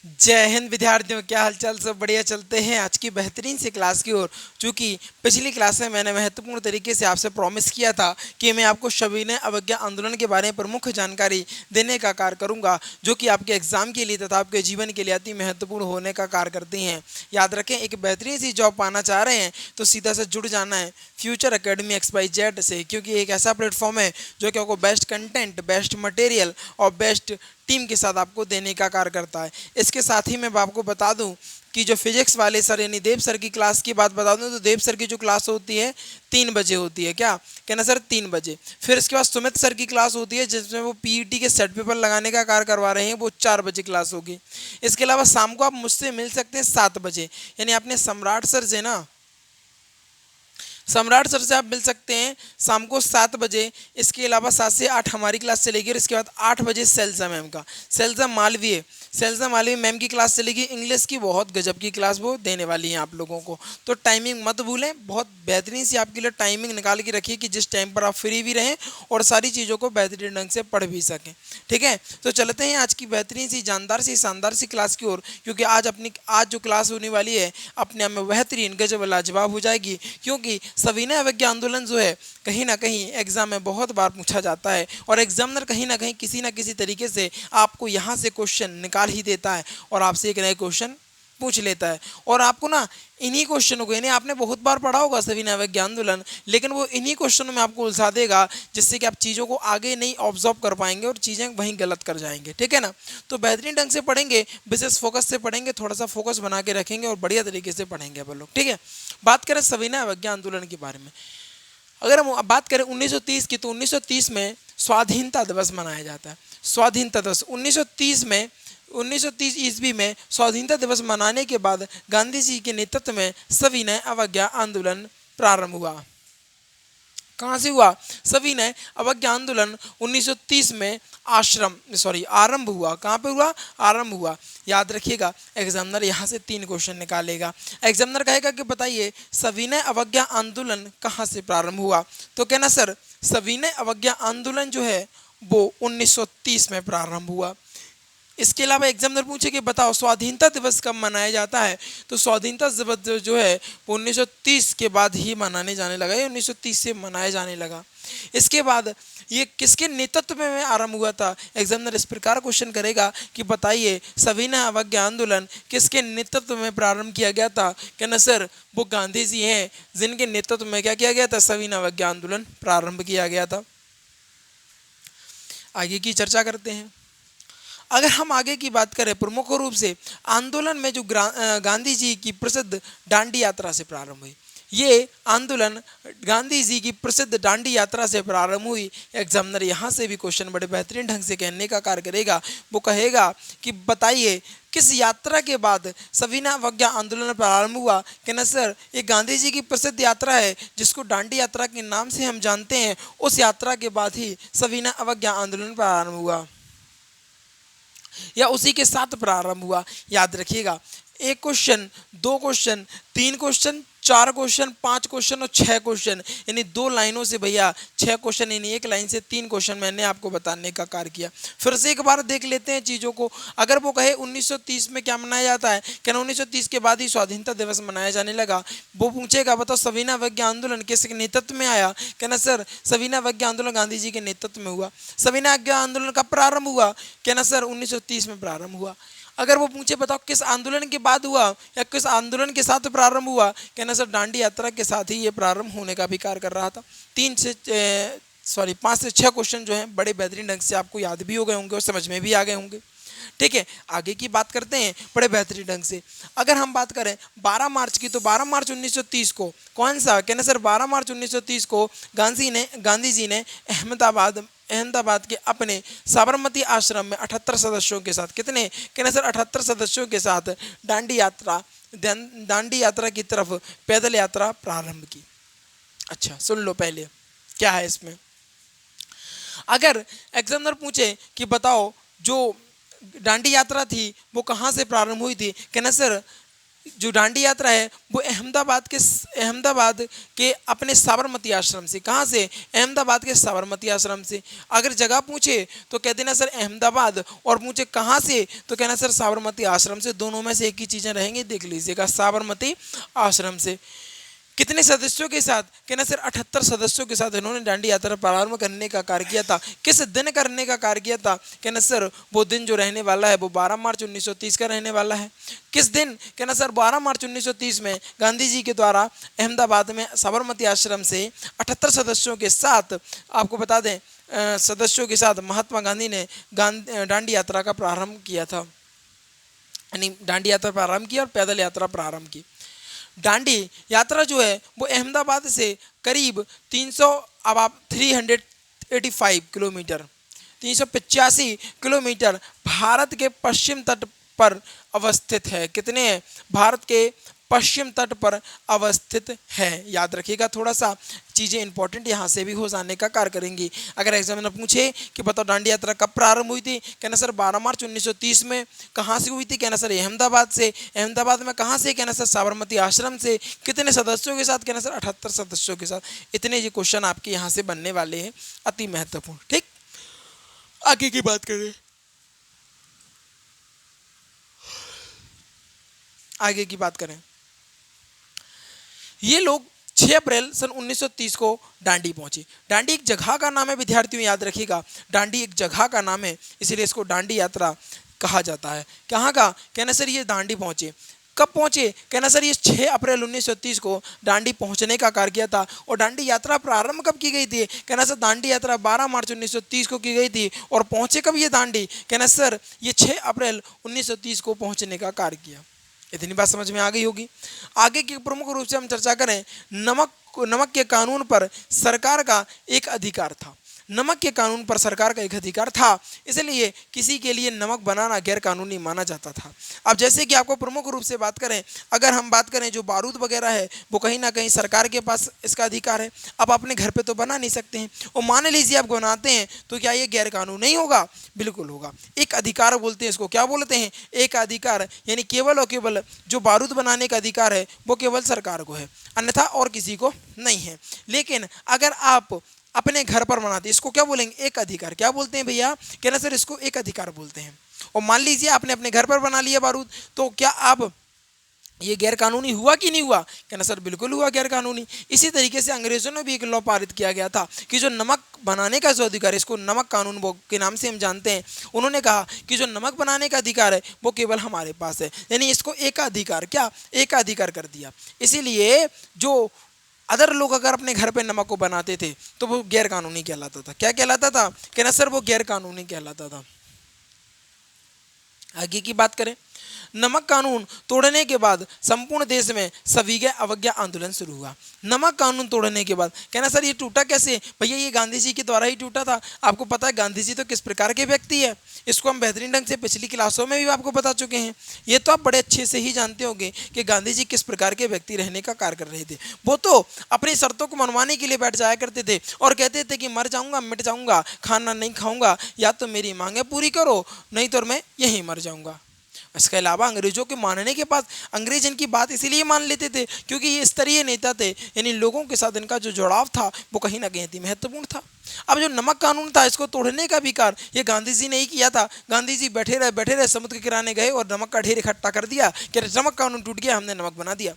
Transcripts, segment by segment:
जय हिंद विद्यार्थियों, क्या हालचाल। सब बढ़िया चलते हैं आज की बेहतरीन सी क्लास की ओर। चूंकि पिछली क्लास में मैंने महत्वपूर्ण तरीके से आपसे प्रॉमिस किया था कि मैं आपको सविनय अवज्ञा आंदोलन के बारे में प्रमुख जानकारी देने का कार्य करूंगा, जो कि आपके एग्जाम के लिए तथा आपके जीवन के लिए अति महत्वपूर्ण होने का कार्य करती हैं। याद रखें, एक बेहतरीन सी जॉब पाना चाह रहे हैं तो सीधा से जुड़ जाना है फ्यूचर अकेडमी XYZ से, क्योंकि एक ऐसा प्लेटफॉर्म है जो कि आपको बेस्ट कंटेंट, बेस्ट मटेरियल और बेस्ट टीम के साथ आपको देने का कार्य करता है। इसके साथ ही मैं आपको बता दूं कि जो फिजिक्स वाले सर यानी देव सर की क्लास की बात बता दूं तो देव सर की जो क्लास होती है 3 बजे होती है। क्या कहना सर? 3 बजे। फिर इसके बाद सुमित सर की क्लास होती है जिसमें वो पीईटी के सेट पेपर लगाने का कार्य करवा रहे हैं, वो 4 बजे क्लास होगी। इसके अलावा शाम को आप मुझसे मिल सकते हैं 7 बजे, यानी आपने सम्राट सर से ना, सम्राट सर से आप मिल सकते हैं शाम को 7 बजे। इसके अलावा 7 से 8 हमारी क्लास चलेगी और इसके बाद 8 बजे सेल्जा मैम का, सेल्जा मालवीय मैम की क्लास चलेगी। इंग्लिश की बहुत गजब की क्लास वो देने वाली हैं आप लोगों को। तो टाइमिंग मत भूलें, बहुत बेहतरीन सी आपके लिए टाइमिंग निकाल के रखिए कि जिस टाइम पर आप फ्री भी रहें और सारी चीज़ों को बेहतरीन ढंग से पढ़ भी सकें। ठीक है, तो चलते हैं आज की बेहतरीन सी, जानदार सी, शानदार सी क्लास की ओर, क्योंकि आज जो क्लास होने वाली है अपने आप में बेहतरीन, गजब, लाजवाब हो जाएगी। क्योंकि सविनय अवज्ञा आंदोलन जो है कहीं ना कहीं एग्जाम में बहुत बार पूछा जाता है और एग्जामिनर कहीं ना कहीं किसी ना किसी तरीके से आपको यहाँ से क्वेश्चन निकाल ही देता है और आपसे एक नए क्वेश्चन पूछ लेता है। और आपको ना इन्हीं क्वेश्चनों को, यानी आपने बहुत बार पढ़ा होगा सविनय अवज्ञा आंदोलन, लेकिन वो इन्हीं क्वेश्चनों में आपको उलझा देगा, जिससे कि आप चीज़ों को आगे नहीं ऑब्जर्व कर पाएंगे और चीज़ें वहीं गलत कर जाएंगे। ठीक है ना? तो बेहतरीन ढंग से पढ़ेंगे, विशेष फोकस से पढ़ेंगे, थोड़ा सा फोकस बना के रखेंगे और बढ़िया तरीके से पढ़ेंगे आप लोग। ठीक है, बात करें सविनय अवज्ञा आंदोलन के बारे में। अगर हम बात करें 1930 की, तो 1930 में स्वाधीनता दिवस मनाया जाता है। स्वाधीनता दिवस 1930 में, 1930 ईस्वी में स्वाधीनता दिवस मनाने के बाद गांधी जी के नेतृत्व में सविनय अवज्ञा आंदोलन प्रारंभ हुआ। कहाँ से हुआ? सविनय अवज्ञा आंदोलन 1930 में आरंभ हुआ। कहाँ पे हुआ? आरंभ हुआ। याद रखिएगा, एग्जामिनर यहाँ से 3 क्वेश्चन निकालेगा। एग्जामिनर कहेगा कि बताइए सविनय अवज्ञा आंदोलन कहाँ से प्रारंभ हुआ, तो कहना सर सविनय अवज्ञा आंदोलन जो है वो 1930 में प्रारंभ हुआ। इसके अलावा एग्जामिनर पूछे कि बताओ स्वाधीनता दिवस कब मनाया जाता है, तो स्वाधीनता दिवस जो है वो 1930 के बाद ही मनाने जाने लगा, 1930 से मनाया जाने लगा। इसके बाद ये किसके नेतृत्व में आरंभ हुआ था? एग्जामिनर इस प्रकार क्वेश्चन करेगा कि बताइए सविनय अवज्ञा आंदोलन किसके नेतृत्व में प्रारंभ किया गया था। कहना सर वो गांधी जी हैं जिनके नेतृत्व में क्या किया गया था? सविनय अवज्ञा आंदोलन प्रारंभ किया गया था। आगे की चर्चा करते हैं। अगर हम आगे की बात करें, प्रमुख रूप से आंदोलन में जो गांधी जी की प्रसिद्ध दांडी यात्रा से प्रारंभ हुई। ये आंदोलन गांधी जी की प्रसिद्ध दांडी यात्रा से प्रारंभ हुई। एग्जामिनर यहाँ से भी क्वेश्चन बड़े बेहतरीन ढंग से कहने का कार्य करेगा। वो कहेगा कि बताइए किस यात्रा के बाद सविनय अवज्ञा आंदोलन प्रारंभ हुआ। कहना सर ये गांधी जी की प्रसिद्ध यात्रा है जिसको दांडी यात्रा के नाम से हम जानते हैं, उस यात्रा के बाद ही सविनय अवज्ञा आंदोलन प्रारंभ हुआ या उसी के साथ प्रारंभ हुआ। याद रखिएगा, 1 question, 2 question, 3 question, 4 question, 5 question और 6 क्वेश्चन, यानी 2 लाइनों से भैया 6 क्वेश्चन, यानी 1 लाइन से 3 क्वेश्चन मैंने आपको बताने का कार्य किया। फिर से एक बार देख लेते हैं चीज़ों को। अगर वो कहे 1930 में क्या मनाया जाता है, कहना 1930 के बाद ही स्वाधीनता दिवस मनाया जाने लगा। वो पूछेगा बताओ सविनय अवज्ञा आंदोलन किसके नेतृत्व में आया। कहना सर सविनय अवज्ञा आंदोलन गांधी जी के नेतृत्व में हुआ। सविनय अवज्ञा आंदोलन कब प्रारंभ हुआ? कहना सर 1930 में प्रारंभ हुआ। अगर वो पूछे बताओ किस आंदोलन के बाद हुआ या किस आंदोलन के साथ प्रारंभ हुआ, कहना सर दांडी यात्रा के साथ ही ये प्रारंभ होने का भी कार्य कर रहा था। 5 से 6 क्वेश्चन जो हैं बड़े बेहतरीन ढंग से आपको याद भी हो गए होंगे और समझ में भी आ गए होंगे। ठीक है, आगे की बात करते हैं बड़े बेहतरीन ढंग से। अगर हम बात करें 12 मार्च की, तो 12 मार्च 1930 को कौन सा? कहना सर 12 मार्च 1930 को गांधी जी ने अहमदाबाद के अपने साबरमती आश्रम में 78 सदस्यों के साथ, कितने? कहना सर 78 सदस्यों के साथ दांडी यात्रा की तरफ पैदल यात्रा प्रारंभ की। अच्छा सुन लो पहले क्या है इसमें। अगर एग्जामिनर पूछे कि बताओ जो दांडी यात्रा थी वो कहाँ से प्रारंभ हुई थी, कहना सर जो दांडी यात्रा है वो अहमदाबाद के अपने साबरमती आश्रम से, कहाँ से, अहमदाबाद के साबरमती आश्रम से। अगर जगह पूछे तो कह देना सर अहमदाबाद, और पूछे कहाँ से तो कहना सर साबरमती आश्रम से। दोनों में से एक ही चीज़ें रहेंगी, देख लीजिएगा, साबरमती आश्रम से। कितने सदस्यों के साथ, कहना सर 78 सदस्यों के साथ इन्होंने दांडी यात्रा प्रारंभ करने का कार्य किया था। किस दिन करने का कार्य किया था, कहना सर वो दिन जो रहने वाला है वो 12 मार्च 1930 का रहने वाला है। किस दिन, कहना सर 12 मार्च 1930 में गांधी जी के द्वारा अहमदाबाद में साबरमती आश्रम से 78 सदस्यों के साथ, आपको बता दें सदस्यों के साथ महात्मा गांधी ने दांडी यात्रा का प्रारंभ किया था, यानी दांडी यात्रा प्रारंभ की और पैदल यात्रा प्रारंभ की। दांडी यात्रा जो है वो अहमदाबाद से करीब 385 किलोमीटर, 385 किलोमीटर भारत के पश्चिम तट पर अवस्थित है। कितने हैं, भारत के पश्चिम तट पर अवस्थित है। याद रखिएगा, थोड़ा सा चीज़ें इंपॉर्टेंट यहाँ से भी हो जाने का कार्य करेंगी। अगर एग्जामिनर पूछे कि बताओ दांडी यात्रा कब प्रारंभ हुई थी, कहना सर 12 मार्च 1930 में। कहाँ से हुई थी, कहना सर अहमदाबाद से। अहमदाबाद में कहाँ से, कहना सर साबरमती आश्रम से। कितने सदस्यों के साथ, कहना सर 78 सदस्यों के साथ। इतने ये क्वेश्चन आपके यहाँ से बनने वाले हैं, अति महत्वपूर्ण। ठीक, आगे की बात करें, आगे की बात करें। ये लोग 6 अप्रैल सन 1930 को दांडी पहुंचे। दांडी एक जगह का नाम है विद्यार्थियों, याद रखिएगा, दांडी एक जगह का नाम है, इसलिए इसको दांडी यात्रा कहा जाता है। कहाँ का, कहना सर ये दांडी पहुंचे। कब पहुंचे, कहना सर ये 6 अप्रैल 1930 को दांडी पहुंचने का कार्य किया था। और दांडी यात्रा प्रारंभ कब की गई थी, कहना सर दांडी यात्रा 12 मार्च 1930 को की गई थी। और पहुंचे कब ये दांडी, कहना सर ये 6 अप्रैल 1930 को पहुंचने का कार्य किया। इतनी बात समझ में आ गई होगी। आगे की प्रमुख रूप से हम चर्चा करें, नमक के कानून पर सरकार का एक अधिकार था। नमक के कानून पर सरकार का एक अधिकार था, इसलिए किसी के लिए नमक बनाना गैर कानूनी माना जाता था। अब जैसे कि आपको प्रमुख रूप से बात करें, अगर हम बात करें जो बारूद वगैरह है वो कहीं ना कहीं सरकार के पास इसका अधिकार है। अब अपने घर पे तो बना नहीं सकते हैं, और मान लीजिए आप बनाते हैं तो क्या ये गैर कानूनी नहीं होगा, बिल्कुल होगा। एक अधिकार बोलते हैं इसको, क्या बोलते हैं, एक अधिकार, यानी केवल और केवल जो बारूद बनाने का अधिकार है वो केवल सरकार को है, अन्यथा और किसी को नहीं है। लेकिन अगर आप अपने घर पर बनाते, इसको क्या बोलेंगे, एक अधिकार। क्या बोलते हैं भैया, कहना सर इसको एक अधिकार बोलते हैं। और मान लीजिए आपने अपने घर पर बना लिया बारूद, तो क्या आप ये गैर कानूनी हुआ कि नहीं हुआ, कहना सर बिल्कुल हुआ गैर कानूनी। इसी तरीके से अंग्रेजों ने भी एक लॉ पारित किया गया था कि जो नमक बनाने का जो अधिकार है, इसको नमक कानून के नाम से हम जानते हैं। उन्होंने कहा कि जो नमक बनाने का अधिकार है वो केवल हमारे पास है, यानी इसको एकाधिकार, क्या एकाधिकार कर दिया। इसीलिए जो अदर लोग अगर अपने घर पे नमक को बनाते थे तो वो गैर कानूनी कहलाता था। क्या कहलाता था, कहना सर वो गैर कानूनी कहलाता था। आगे की बात करें, नमक कानून तोड़ने के बाद संपूर्ण देश में सविनय अवज्ञा आंदोलन शुरू हुआ। नमक कानून तोड़ने के बाद, कहना सर ये टूटा कैसे, भैया ये गांधी जी के द्वारा ही टूटा था। आपको पता है गांधी जी तो किस प्रकार के व्यक्ति है, इसको हम बेहतरीन ढंग से पिछली क्लासों में भी आपको बता चुके हैं। ये तो आप बड़े अच्छे से ही जानते होंगे कि गांधी जी किस प्रकार के व्यक्ति रहने का कार्य कर रहे थे। वो तो अपनी शर्तों को मनवाने के लिए बैठ जाया करते थे और कहते थे कि मर जाऊंगा, मिट जाऊंगा, खाना नहीं खाऊंगा, या तो मेरी मांगे पूरी करो, नहीं तो मैं यहीं मर जाऊंगा। इसके अलावा अंग्रेजों के मानने के बाद अंग्रेज इनकी बात इसीलिए मान लेते थे क्योंकि ये स्तरीय नेता थे, यानी लोगों के साथ इनका जो जुड़ाव था वो कहीं ना कहीं अति महत्वपूर्ण था। अब जो नमक कानून था इसको तोड़ने का भी कार्य ये गांधी जी ने ही किया था। गांधी जी बैठे रहे समुद्र के किनारे गए और नमक का ढेर इकट्ठा कर दिया कि नमक कानून टूट गया, हमने नमक बना दिया।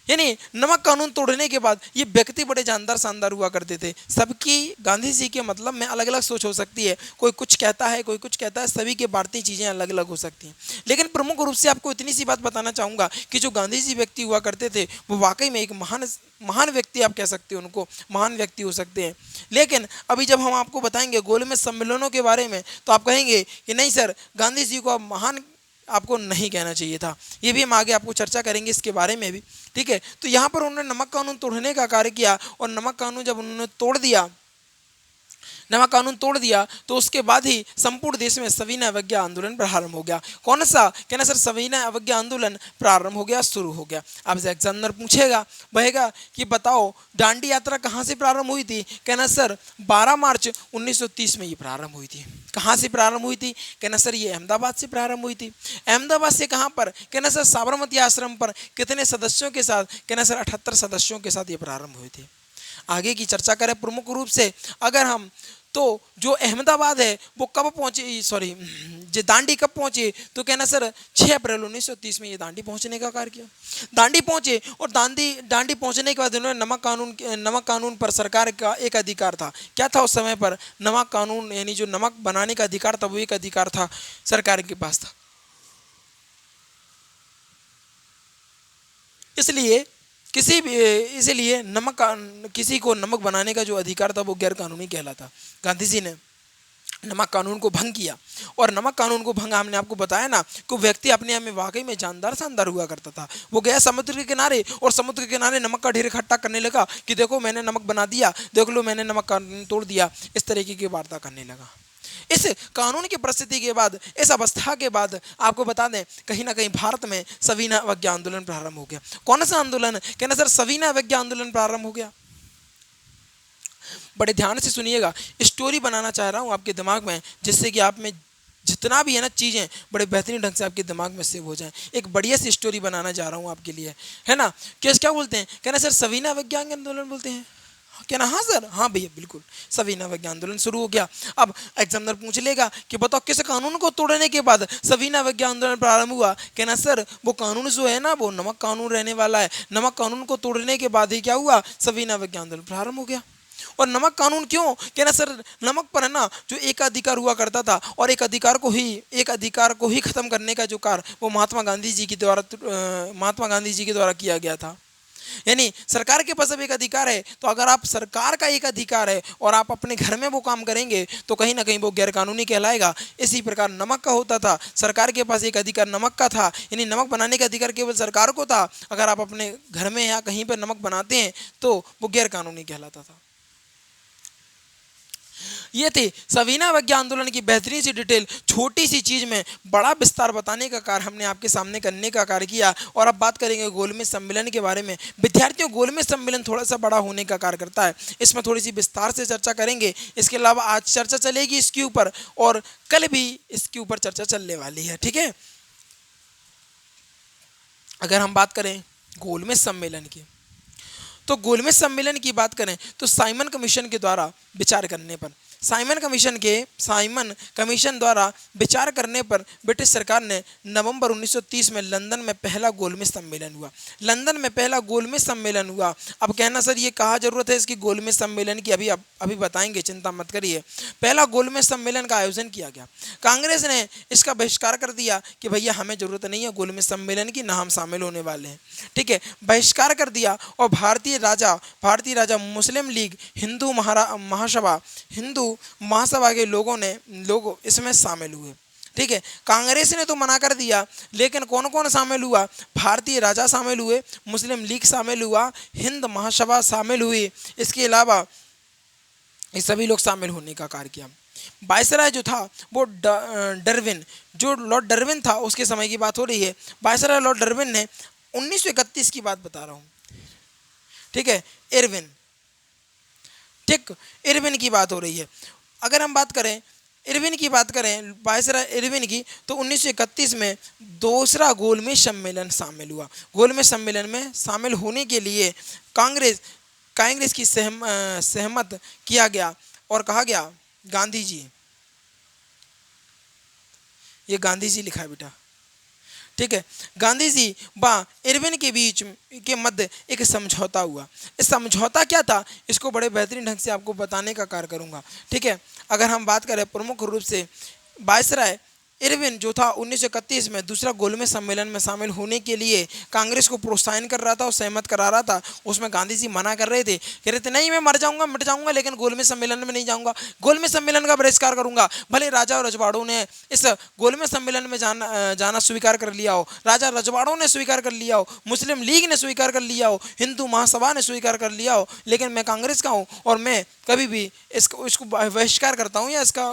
यानी नमक कानून तोड़ने के बाद ये व्यक्ति बड़े जानदार शानदार हुआ करते थे। सबकी गांधी जी के मतलब में अलग अलग सोच हो सकती है, कोई कुछ कहता है, कोई कुछ कहता है, सभी के भारतीय चीज़ें अलग अलग हो सकती हैं। लेकिन प्रमुख रूप से आपको इतनी सी बात बताना चाहूँगा कि जो गांधी जी व्यक्ति हुआ करते थे वो वाकई में एक महान व्यक्ति, आप कह सकते हो उनको महान व्यक्ति हो सकते हैं। लेकिन अभी जब हम आपको बताएंगे गोलमेज सम्मेलनों के बारे में तो आप कहेंगे कि नहीं सर गांधी जी को महान आपको नहीं कहना चाहिए था। ये भी हम आगे आपको चर्चा करेंगे इसके बारे में भी, ठीक है। तो यहाँ पर उन्होंने नमक कानून तोड़ने का कार्य किया और नमक कानून जब उन्होंने तोड़ दिया नमक कानून तोड़ दिया तो उसके बाद ही संपूर्ण देश में सविनय अवज्ञा आंदोलन प्रारंभ हो गया। कौन सा? कहना सर सविनय अवज्ञा आंदोलन प्रारंभ हो गया, शुरू हो गया। अब एग्जामिनर पूछेगा बहेगा कि बताओ दांडी यात्रा कहाँ से प्रारंभ हुई थी? कहना सर 12 मार्च 1930 में ये प्रारंभ हुई थी। कहाँ से प्रारंभ हुई थी? कहना सर ये अहमदाबाद से प्रारंभ हुई थी। अहमदाबाद से कहाँ पर? कहना सर साबरमती आश्रम पर। कितने सदस्यों के साथ? कहना सर 78 सदस्यों के साथ ये प्रारंभ हुई थी। आगे की चर्चा करें प्रमुख रूप से अगर हम, तो जो अहमदाबाद है वो कब पहुंचे, सॉरी जो दांडी कब पहुंचे? तो कहना सर 6 अप्रैल 1930 में ये दांडी पहुंचने का कार्य किया। दांडी पहुंचे और दांडी पहुंचने के बाद उन्होंने नमक कानून पर सरकार का एक अधिकार था। क्या था उस समय पर? नमक कानून, यानी जो नमक बनाने का अधिकार था वो एक अधिकार था सरकार के पास था। इसलिए किसी को नमक बनाने का जो अधिकार था वो गैर कानूनी कहलाता। गांधी जी ने नमक कानून को भंग किया और नमक कानून को भंग, हमने आपको बताया ना कि व्यक्ति अपने आप में वाकई में जानदार शानदार हुआ करता था। वो गया समुद्र के किनारे और समुद्र के किनारे नमक का ढेर इकट्ठा करने लगा कि देखो मैंने नमक बना दिया, देख लो मैंने नमक कानून तोड़ दिया। इस तरीके की वार्ता करने लगा। इस कानून की परिस्थिति के बाद, इस अवस्था के बाद आपको बता दें कहीं ना कहीं भारत में सविनय अवज्ञा आंदोलन प्रारंभ हो गया। कौन सा आंदोलन? कहना सर सविनय अवज्ञा आंदोलन प्रारंभ हो गया। बड़े ध्यान से सुनिएगा, स्टोरी बनाना चाह रहा हूं आपके दिमाग में, जिससे कि आप में जितना भी है ना चीज़ें बड़े बेहतरीन ढंग से आपके दिमाग में सेव हो जाएं। एक बढ़िया सी स्टोरी बनाना चाह रहा हूं आपके लिए, है ना। क्या बोलते हैं? कहना सर सविनय अवज्ञा आंदोलन बोलते हैं। कहना हाँ सर, हाँ भैया बिल्कुल, सविनय अवज्ञा आंदोलन शुरू हो गया। अब एग्जामिनर पूछ लेगा कि बताओ किस कानून को तोड़ने के बाद सविनय अवज्ञा आंदोलन प्रारंभ हुआ? कहना सर वो कानून जो है ना वो नमक कानून रहने वाला है। नमक कानून को तोड़ने के बाद ही क्या हुआ? सविनय अवज्ञा आंदोलन प्रारंभ हो गया। और नमक कानून क्यों? कहना सर नमक पर है ना जो एक अधिकार हुआ करता था और एक अधिकार को ही खत्म करने का जो कार्य वो महात्मा गांधी जी के द्वारा किया गया था। यानी सरकार के पास अब एक अधिकार है, तो अगर आप सरकार का एक अधिकार है और आप अपने घर में वो काम करेंगे तो कहीं ना कहीं वो गैर कानूनी कहलाएगा। इसी प्रकार नमक का होता था, सरकार के पास एक अधिकार नमक का था, यानी नमक बनाने का अधिकार केवल सरकार को था। अगर आप अपने घर में या कहीं पर नमक बनाते हैं तो वो गैर कानूनी कहलाता था। ये थी सविनय अवज्ञा आंदोलन की बेहतरीन सी डिटेल, छोटी सी चीज में बड़ा विस्तार बताने का कार्य हमने आपके सामने करने का कार्य किया। और अब बात करेंगे गोलमेज सम्मेलन के बारे में। विद्यार्थियों, गोलमेज सम्मेलन थोड़ा सा बड़ा होने का कार्य करता है, इसमें थोड़ी सी विस्तार से चर्चा करेंगे। इसके अलावा आज चर्चा चलेगी इसके ऊपर और कल भी इसके ऊपर चर्चा चलने वाली है, ठीक है। अगर हम बात करें गोलमेज सम्मेलन की, तो गोलमेज सम्मेलन की बात करें तो साइमन कमीशन के द्वारा विचार करने पर, साइमन कमीशन द्वारा विचार करने पर ब्रिटिश सरकार ने नवंबर 1930 में लंदन में पहला गोलमेज सम्मेलन हुआ। लंदन में पहला गोलमेज सम्मेलन हुआ। अब कहना सर ये कहाँ जरूरत है इसकी गोलमेज सम्मेलन की? अभी बताएंगे, चिंता मत करिए। पहला गोलमेज सम्मेलन का आयोजन किया गया। कांग्रेस ने इसका बहिष्कार कर दिया कि भैया हमें जरूरत नहीं है गोलमेज सम्मेलन की, ना हम शामिल होने वाले हैं, ठीक है, बहिष्कार कर दिया। और भारतीय राजा, मुस्लिम लीग, हिंदू महासभा के लोग इसमें शामिल हुए, ठीक है। कांग्रेस ने तो मना कर दिया, लेकिन कौन कौन शामिल हुआ? भारतीय राजा शामिल हुए, मुस्लिम लीग शामिल हुआ, हिंद महासभा शामिल हुई। इसके अलावा ये सभी लोग शामिल होने का कार्य किया। वायसराय जो था वो लॉर्ड डार्विन था, उसके समय की बात हो रही है। वायसराय लॉर्ड डार्विन ने 1931 की बात बता रहा हूँ, ठीक है, इरविन की बात हो रही है। अगर हम बात करें वायसराय इरविन की, तो 1931 में दूसरा गोलमेज सम्मेलन शामिल हुआ। गोलमेज सम्मेलन में शामिल होने के लिए कांग्रेस की सहमत किया गया और कहा गया गांधी जी, ये गांधी जी लिखा है बेटा, ठीक है, गांधी जी व इरविन के बीच के मध्य एक समझौता हुआ। इस समझौता क्या था इसको बड़े बेहतरीन ढंग से आपको बताने का कार्य करूंगा, ठीक है। अगर हम बात करें प्रमुख रूप से वायसराय इरविन जो था 1931 में दूसरा गोलमेज सम्मेलन में शामिल होने के लिए कांग्रेस को प्रोत्साहन कर रहा था और सहमत करा रहा था। उसमें गांधी जी मना कर रहे थे, कह रहे थे नहीं मैं मर जाऊंगा मिट जाऊंगा लेकिन गोलमेज सम्मेलन में नहीं जाऊंगा, गोलमेज सम्मेलन का बहिष्कार करूंगा। भले राजा और रजवाड़ों ने इस गोलमेज सम्मेलन में जाना स्वीकार कर लिया हो, राजा रजवाड़ों ने स्वीकार कर लिया हो, मुस्लिम लीग ने स्वीकार कर लिया हो, हिंदू महासभा ने स्वीकार कर लिया हो, लेकिन मैं कांग्रेस का हूँ और मैं कभी भी इसको बहिष्कार करता हूँ या इसका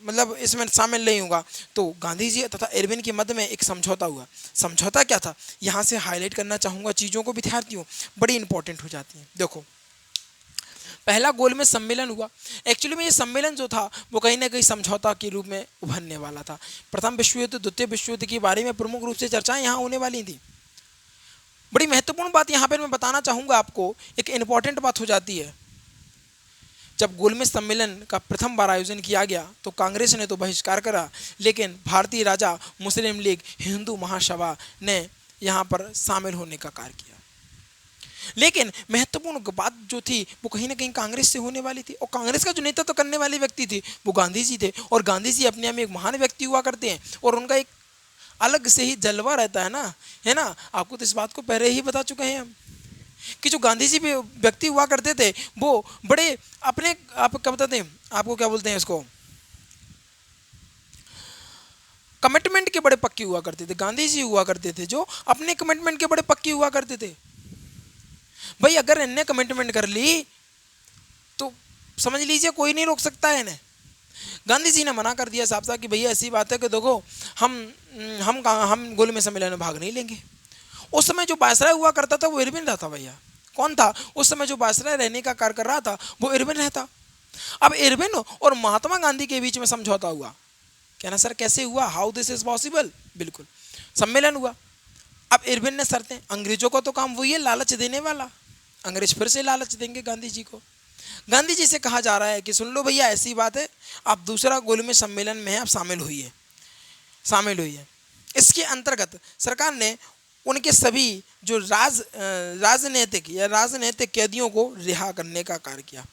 मतलब इसमें शामिल नहीं होगा। तो गांधी जी तथा इरविन के मध्य में एक समझौता हुआ। समझौता क्या था, यहाँ से हाईलाइट करना चाहूँगा चीज़ों को, विद्यार्थियों बड़ी इंपॉर्टेंट हो जाती हैं। देखो पहला गोलमेज सम्मेलन हुआ। एक्चुअली में ये सम्मेलन जो था वो कहीं ना कहीं समझौता के रूप में उभरने वाला था। प्रथम विश्व युद्ध द्वितीय विश्व युद्ध के बारे में प्रमुख रूप से चर्चाएं यहाँ होने वाली थी। बड़ी महत्वपूर्ण बात यहाँ पर मैं बताना चाहूँगा आपको, एक इंपॉर्टेंट बात हो जाती है। जब गोलमेज सम्मेलन का प्रथम बार आयोजन किया गया तो कांग्रेस ने तो बहिष्कार करा, लेकिन भारतीय राजा, मुस्लिम लीग, हिंदू महासभा ने यहाँ पर शामिल होने का कार्य किया। लेकिन महत्वपूर्ण बात जो थी वो कहीं ना कहीं कांग्रेस से होने वाली थी, और कांग्रेस का जो नेतृत्व करने वाले व्यक्ति थे वो गांधी जी थे। और गांधी जी अपने आप में एक महान व्यक्ति हुआ करते हैं और उनका एक अलग से ही जलवा रहता है ना। आपको तो इस बात को पहले ही बता चुके हैं हम कि जो गांधी जी भी व्यक्ति हुआ करते थे वो बड़े अपने आप क्या बताते हैं, आपको क्या बोलते हैं इसको, कमिटमेंट के बड़े पक्के हुआ करते थे। गांधी जी हुआ करते थे जो अपने कमिटमेंट के बड़े पक्के हुआ करते थे। भाई अगर इनने कमिटमेंट कर ली तो समझ लीजिए कोई नहीं रोक सकता है इन्हें। गांधी जी ने मना कर दिया साफ साफ कि भैया ऐसी बात है कि देखो हम गोलमेज सम्मेलन में भाग नहीं लेंगे। उस समय जो वायसराय हुआ करता था वो इरविन रहता। भैया कौन था उस समय जो वायसराय रहने का कार्य कर रहा था, वो इरविन रहता। अब इरविन और महात्मा गांधी के बीच में समझौता हुआ। कहना सर कैसे हुआ, हाउ दिस इज पॉसिबल। बिल्कुल, सम्मेलन हुआ। अब इरविन ने शर्तें, अंग्रेजों को तो काम वही है लालच देने वाला, अंग्रेज फिर से लालच देंगे गांधी जी को। गांधी जी से कहा जा रहा है कि सुन लो भैया ऐसी बात है, आप दूसरा गोलमेज सम्मेलन में हैं, आप शामिल हुई है। इसके अंतर्गत सरकार ने उनके सभी जो राजनीतिक कैदियों को रिहा करने का कार्य किया,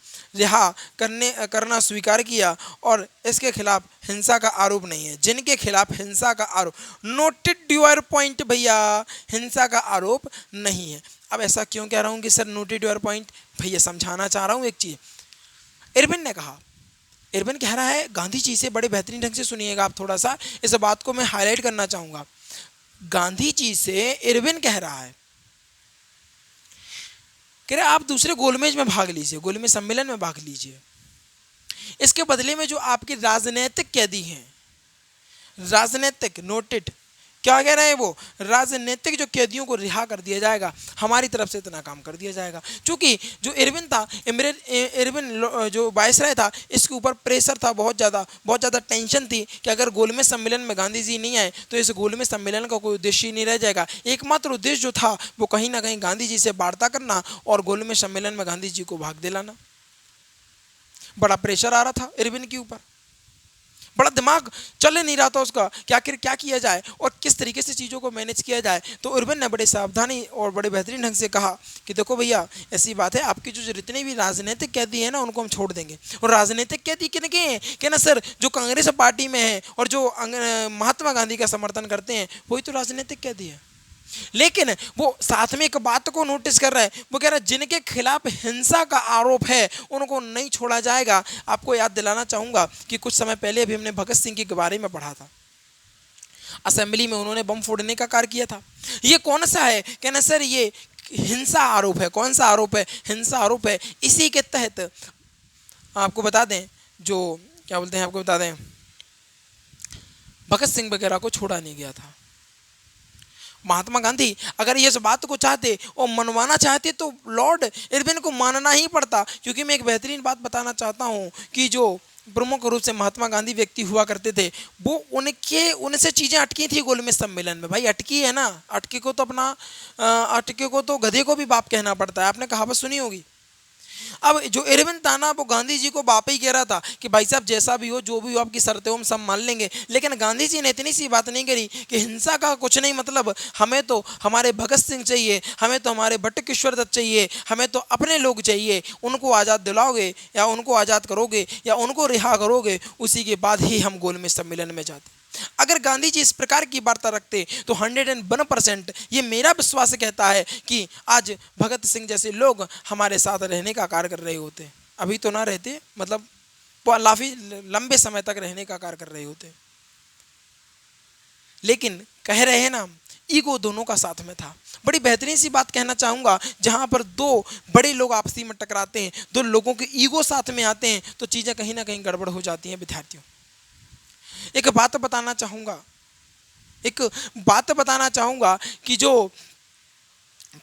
करना स्वीकार किया। और इसके खिलाफ हिंसा का आरोप नहीं है। जिनके खिलाफ हिंसा का आरोप, नोटेड योर पॉइंट भैया, हिंसा का आरोप नहीं है। अब ऐसा क्यों कह रहा हूँ कि सर नोटेड योर पॉइंट, भैया समझाना चाह रहा हूँ एक चीज़। इरविन ने कहा, इरविन कह रहा है, गांधी जी से बड़े बेहतरीन ढंग से सुनिएगा आप, थोड़ा सा इस बात को मैं हाईलाइट करना चाहूँगा। गांधी जी से इरविन कह रहा है, कह रहे आप दूसरे गोलमेज में भाग लीजिए, गोलमेज सम्मेलन में भाग लीजिए। इसके बदले में जो आपके राजनीतिक कैदी हैं, राजनीतिक, नोटेड, क्या कह रहे हैं वो, राजनीतिक जो कैदियों को रिहा कर दिया जाएगा, हमारी तरफ से इतना काम कर दिया जाएगा। क्योंकि जो इरविन था, इरविन जो वायसराय था, इसके ऊपर प्रेशर था, बहुत ज़्यादा टेंशन थी कि अगर गोलमेज सम्मेलन में गांधी जी नहीं आए तो इस गोलमेज सम्मेलन का कोई उद्देश्य ही नहीं रह जाएगा। एकमात्र उद्देश्य जो था वो कहीं ना कहीं गांधी जी से वार्ता करना और गोलमेज सम्मेलन में गांधी जी को भाग दिलाना। बड़ा प्रेशर आ रहा था इरविन के ऊपर, बड़ा दिमाग चल नहीं रहा था उसका कि आखिर क्या किया जाए और किस तरीके से चीज़ों को मैनेज किया जाए। तो इरविन ने बड़े सावधानी और बड़े बेहतरीन ढंग से कहा कि देखो भैया ऐसी बात है, आपकी जो जितने भी राजनीतिक कैदी हैं ना उनको हम छोड़ देंगे। और राजनीतिक कैदी किन के हैं, कि ना सर जो कांग्रेस पार्टी में है और जो महात्मा गांधी का समर्थन करते हैं वही तो राजनीतिक कैदी है। लेकिन वो साथ में एक बात को नोटिस कर रहा है, वो कह रहा है जिनके खिलाफ हिंसा का आरोप है उनको नहीं छोड़ा जाएगा। आपको याद दिलाना चाहूँगा कि कुछ समय पहले अभी हमने भगत सिंह के बारे में पढ़ा था, असेंबली में उन्होंने बम फोड़ने का कार्य किया था। ये कौन सा है, कहना सर ये हिंसा आरोप है। कौन सा आरोप है, हिंसा आरोप है। इसी के तहत आपको बता दें, जो क्या बोलते हैं, आपको बता दें भगत सिंह वगैरह को छोड़ा नहीं गया था। महात्मा गांधी अगर ये बात को चाहते और मनवाना चाहते तो लॉर्ड इरविन को मानना ही पड़ता। क्योंकि मैं एक बेहतरीन बात बताना चाहता हूँ कि जो प्रमुख रूप से महात्मा गांधी व्यक्ति हुआ करते थे वो उनसे चीज़ें अटकी थी गोलमेज सम्मेलन में। भाई अटकी है ना, अटके को तो गधे को भी बाप कहना पड़ता है, आपने कहावत सुनी होगी। अब जो इरविन था ना वो गांधी जी को बाप ही कह रहा था कि भाई साहब जैसा भी हो, जो भी हो, आपकी शर्तें हम सब मान लेंगे। लेकिन गांधी जी ने इतनी सी बात नहीं करी कि हिंसा का कुछ नहीं मतलब, हमें तो हमारे भगत सिंह चाहिए, हमें तो हमारे बटुकेश्वर दत्त चाहिए, हमें तो अपने लोग चाहिए। उनको आज़ाद दिलाओगे या उनको आज़ाद करोगे या उनको रिहा करोगे, उसी के बाद ही हम गोलमेज सम्मेलन में जाते। अगर गांधी जी इस प्रकार की वार्ता रखते तो 101% ये मेरा विश्वास कहता है कि आज भगत सिंह जैसे लोग हमारे साथ रहने का कार्य कर रहे होते। अभी तो ना रहते, मतलब काफी लंबे समय तक रहने का कार्य कर रहे होते, लेकिन कह रहे हैं ना, ईगो दोनों का साथ में था। बड़ी बेहतरीन सी बात कहना चाहूंगा, जहां पर दो बड़े लोग आपसी में टकराते हैं, दो लोगों के ईगो साथ में आते हैं, तो चीजें कहीं ना कहीं गड़बड़ हो जाती हैं। विद्यार्थियों, एक बात बताना चाहूंगा, एक बात बताना चाहूंगा कि जो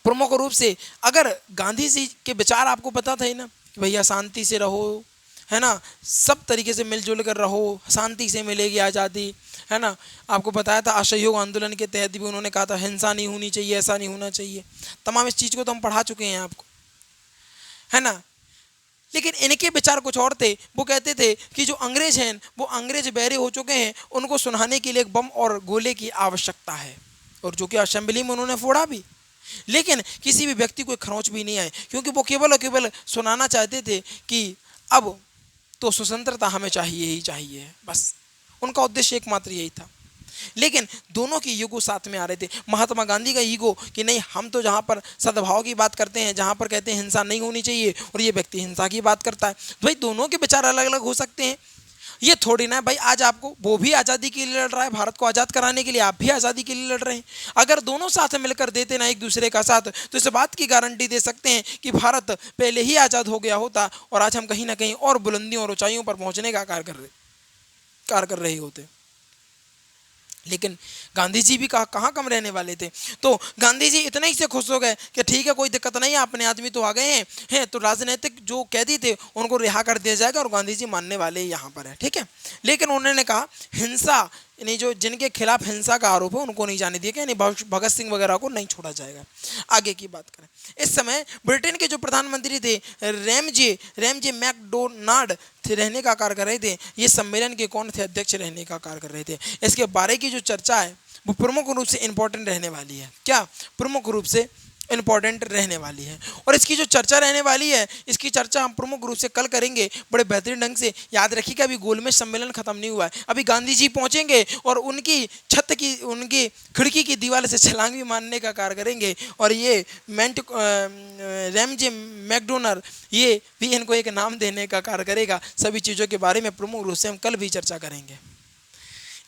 प्रमुख रूप से, अगर गांधी जी के विचार आपको पता थे ना कि भैया शांति से रहो, है ना, सब तरीके से मिलजुल कर रहो, शांति से मिलेगी आज़ादी, है ना। आपको बताया था असहयोग आंदोलन के तहत भी उन्होंने कहा था हिंसा नहीं होनी चाहिए, ऐसा नहीं होना चाहिए, तमाम इस चीज़ को तो हम पढ़ा चुके हैं आपको, है ना। लेकिन इनके विचार कुछ और थे। वो कहते थे कि जो अंग्रेज हैं वो अंग्रेज बहरे हो चुके हैं, उनको सुनाने के लिए एक बम और गोले की आवश्यकता है, और जो कि असेंबली में उन्होंने फोड़ा भी, लेकिन किसी भी व्यक्ति को खरोंच भी नहीं आए, क्योंकि वो केवल और केवल सुनाना चाहते थे कि अब तो स्वतंत्रता हमें चाहिए ही चाहिए, बस उनका उद्देश्य एकमात्र यही था। लेकिन दोनों की ईगो साथ में आ रहे थे। महात्मा गांधी का ईगो कि नहीं, हम तो जहाँ पर सद्भाव की बात करते हैं, जहाँ पर कहते हैं हिंसा नहीं होनी चाहिए, और ये व्यक्ति हिंसा की बात करता है। तो भाई दोनों के विचार अलग अलग हो सकते हैं, ये थोड़ी ना भाई आज आपको वो भी आज़ादी के लिए लड़ रहा है, भारत को आज़ाद कराने के लिए, आप भी आज़ादी के लिए लड़ रहे हैं। अगर दोनों साथ मिलकर देते ना एक दूसरे का साथ, तो इस बात की गारंटी दे सकते हैं कि भारत पहले ही आज़ाद हो गया होता, और आज हम कहीं ना कहीं और बुलंदियों और ऊंचाइयों पर पहुंचने का कार्य कर रहे होते। लेकिन गांधी जी भी कहाँ कम रहने वाले थे। तो गांधी जी इतने ही से खुश हो गए कि ठीक है, कोई दिक्कत नहीं है, अपने आदमी तो आ गए हैं तो राजनीतिक जो कैदी थे उनको रिहा कर दिया जाएगा, और गांधी जी मानने वाले यहाँ पर है, ठीक है। लेकिन उन्होंने कहा हिंसा, यानी जो जिनके खिलाफ हिंसा का आरोप है उनको नहीं जाने दिया गया, यानी भगत सिंह वगैरह को नहीं छोड़ा जाएगा। आगे की बात करें, इस समय ब्रिटेन के जो प्रधानमंत्री थे रैमजे मैकडोनाल्ड रहने का कार्य कर रहे थे। ये सम्मेलन के कौन थे? अध्यक्ष रहने का कार्य कर रहे थे। इसके बारे की जो चर्चा है वो प्रमुख रूप से इंपॉर्टेंट रहने वाली है। क्या? प्रमुख रूप से इंपॉर्टेंट रहने वाली है, और इसकी जो चर्चा रहने वाली है, इसकी चर्चा हम प्रमुख रूप से कल करेंगे बड़े बेहतरीन ढंग से। याद रखिएगा अभी गोलमेज सम्मेलन खत्म नहीं हुआ है, अभी गांधी जी पहुंचेंगे और उनकी छत की, उनकी खिड़की की दीवार से छलांग भी मारने का कार्य करेंगे, और ये रैमजे मैकडोनाल्ड ये भी इनको एक नाम देने का कार्य करेगा। सभी चीज़ों के बारे में प्रमुख रूप से हम कल भी चर्चा करेंगे।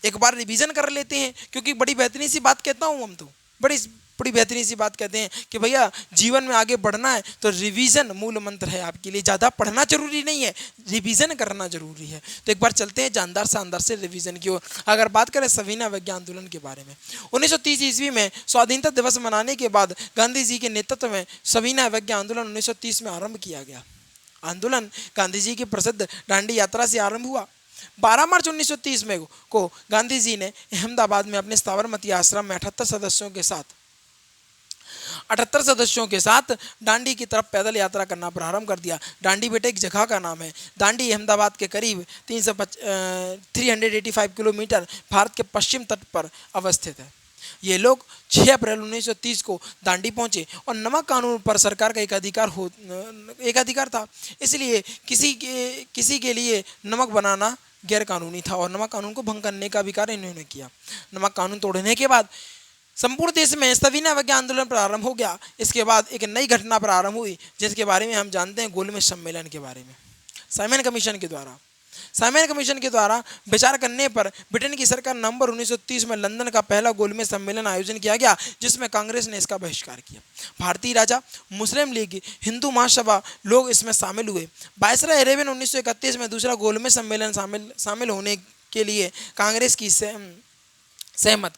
एक बार रिवीजन कर लेते हैं, क्योंकि बड़ी बेहतरीन सी बात कहता हूँ, हम तो बड़ी बेहतरीन सी बात कहते हैं कि भैया जीवन में आगे बढ़ना है तो रिवीजन मूल मंत्र है आपके लिए। ज़्यादा पढ़ना जरूरी नहीं है, रिवीजन करना जरूरी है। तो एक बार चलते हैं जानदार शानदार से रिवीजन की ओर। अगर बात करें सविनय अवज्ञा आंदोलन के बारे में, 1930 ईस्वी में स्वाधीनता दिवस मनाने के बाद गांधी जी के नेतृत्व में सविनय अवज्ञा आंदोलन 1930 में आरंभ किया गया। आंदोलन गांधी जी की प्रसिद्ध दांडी यात्रा से आरंभ हुआ। 12 मार्च 1930 में को गांधी जी ने अहमदाबाद में अपने साबरमती आश्रम में 78 सदस्यों के साथ दांडी की तरफ पैदल यात्रा करना प्रारंभ कर दिया। दांडी बेटे एक जगह का नाम है। दांडी अहमदाबाद के करीब 385 किलोमीटर भारत के पश्चिम तट पर अवस्थित है। ये लोग 6 अप्रैल 1930 को दांडी पहुंचे, और नमक कानून पर सरकार का एक अधिकार था, इसलिए किसी के लिए नमक बनाना गैर कानूनी था, और नमक कानून को भंग करने का भी कार्य इन्होंने किया। नमक कानून तोड़ने के बाद संपूर्ण देश में सविनय अवज्ञा आंदोलन प्रारंभ हो गया। इसके बाद एक नई घटना प्रारंभ हुई, जिसके बारे में हम जानते हैं गोलमेज सम्मेलन के बारे में। साइमन कमीशन के द्वारा विचार करने पर ब्रिटेन की सरकार नवंबर 1930 में लंदन का पहला गोलमेज सम्मेलन आयोजन किया गया, जिसमें कांग्रेस ने इसका बहिष्कार किया। भारतीय राजा, मुस्लिम लीग, हिंदू महासभा लोग इसमें शामिल हुए। वायसराय अरेबियन 1931 में दूसरा गोलमेज सम्मेलन शामिल होने के लिए कांग्रेस को सहमत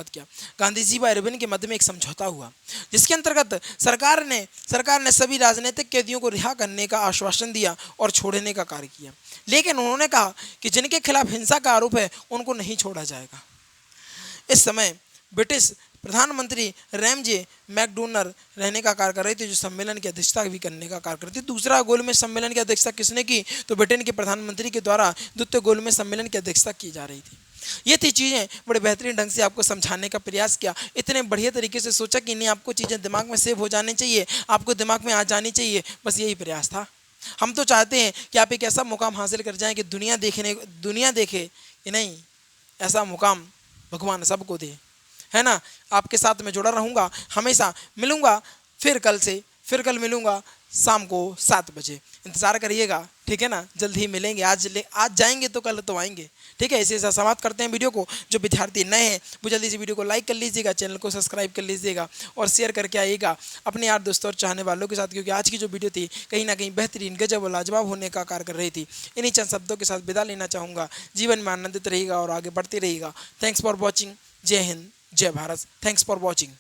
किया। गांधी जी व अरेबियन के मध्य में एक समझौता हुआ, जिसके अंतर्गत सरकार ने सभी राजनीतिक कैदियों को रिहा करने का आश्वासन दिया और छोड़ने का कार्य किया। लेकिन उन्होंने कहा कि जिनके खिलाफ हिंसा का आरोप है उनको नहीं छोड़ा जाएगा। इस समय ब्रिटिश प्रधानमंत्री रैमजे मैकडोनाल्ड रहने का कार्य कर रहे थे, जो सम्मेलन की अध्यक्षता भी करने का कार्य करते। दूसरा गोलमेज सम्मेलन की अध्यक्षता किसने की? तो ब्रिटेन के प्रधानमंत्री के द्वारा द्वितीय गोलमेज सम्मेलन की अध्यक्षता की जा रही थी। ये थी चीज़ें, बड़े बेहतरीन ढंग से आपको समझाने का प्रयास किया। इतने बढ़िया तरीके से सोचा कि नहीं, आपको चीज़ें दिमाग में सेव हो जानी चाहिए, आपको दिमाग में आ जानी चाहिए, बस यही प्रयास था। हम तो चाहते हैं कि आप एक ऐसा मुकाम हासिल कर जाएं कि दुनिया देखे कि नहीं, ऐसा मुकाम भगवान सबको दे, है ना। आपके साथ में जुड़ा रहूँगा, हमेशा मिलूँगा फिर कल से, फिर कल मिलूँगा शाम को 7 बजे। इंतज़ार करिएगा, ठीक है ना। जल्द ही मिलेंगे, आज जाएंगे तो कल तो आएंगे, ठीक है। ऐसे समाप्त करते हैं वीडियो को। जो विद्यार्थी नए हैं वो जल्दी से वीडियो को लाइक कर लीजिएगा, चैनल को सब्सक्राइब कर लीजिएगा और शेयर करके आइएगा अपने यार दोस्तों और चाहने वालों के साथ, क्योंकि आज की जो वीडियो थी कहीं ना कहीं बेहतरीन, गजब और लाजवाब होने का कार्य कर रही थी। इन्हीं चंद शब्दों के साथ विदा लेना चाहूँगा। जीवन में आनंदित रहिएगा और आगे बढ़ते रहिएगा। Thanks for watching. जय हिंद, जय भारत। Thanks for watching.